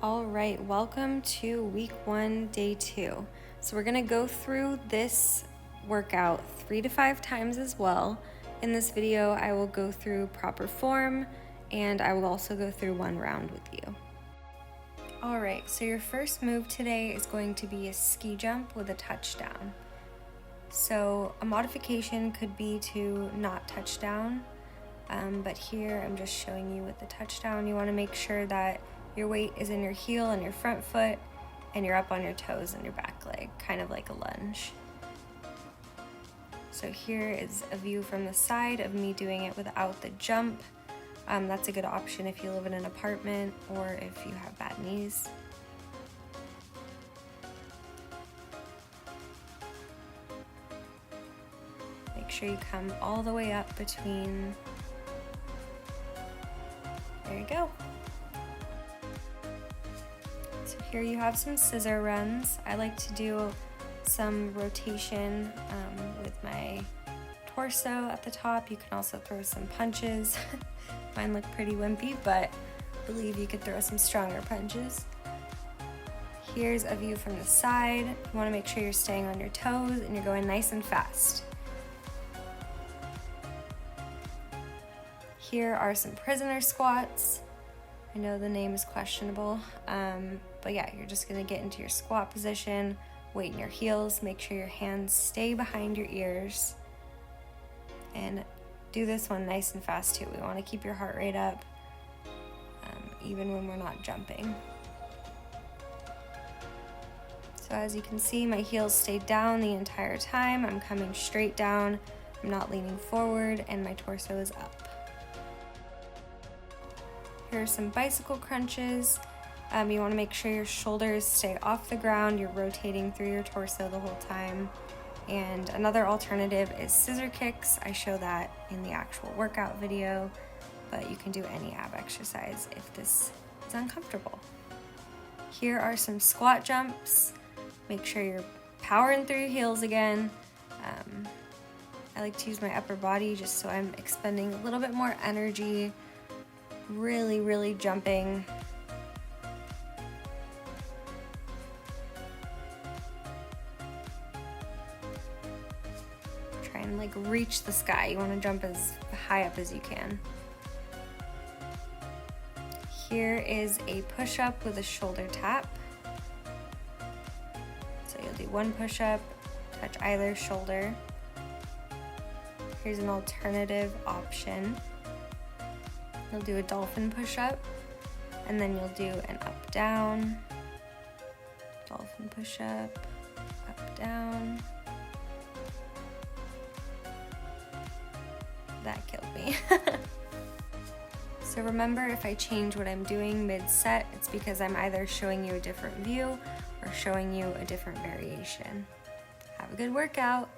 All right, welcome to week 1, day 2. So we're gonna go through this workout 3 to 5 times as well. In this video, I will go through proper form and I will also go through one round with you. All right, so your first move today is going to be a ski jump with a touchdown. So a modification could be to not touch down, but here I'm just showing you with the touchdown. You wanna make sure that your weight is in your heel and your front foot, and you're up on your toes and your back leg, kind of like a lunge. So here is a view from the side of me doing it without the jump. That's a good option if you live in an apartment or if you have bad knees. Make sure you come all the way up between. There you go. So here you have some scissor runs. I like to do some rotation with my torso at the top. You can also throw some punches. Mine look pretty wimpy, but I believe you could throw some stronger punches. Here's a view from the side. You want to make sure you're staying on your toes and you're going nice and fast. Here are some prisoner squats. I know the name is questionable, but yeah, you're just gonna get into your squat position, weight in your heels, make sure your hands stay behind your ears, and do this one nice and fast too. We wanna keep your heart rate up, even when we're not jumping. So as you can see, my heels stayed down the entire time. I'm coming straight down, I'm not leaning forward, and my torso is up. Here are some bicycle crunches. You want to make sure your shoulders stay off the ground, you're rotating through your torso the whole time. And another alternative is scissor kicks. I show that in the actual workout video, but you can do any ab exercise if this is uncomfortable. Here are some squat jumps. Make sure you're powering through your heels again. I like to use my upper body just so I'm expending a little bit more energy. Really jumping. Try and like reach the sky. You want to jump as high up as you can. Here is a push-up with a shoulder tap. So you'll do one push-up, touch either shoulder. Here's an alternative option. You'll do a dolphin push-up, and then you'll do an up-down, dolphin push-up, up-down. That killed me. So remember, if I change what I'm doing mid-set, it's because I'm either showing you a different view or showing you a different variation. Have a good workout.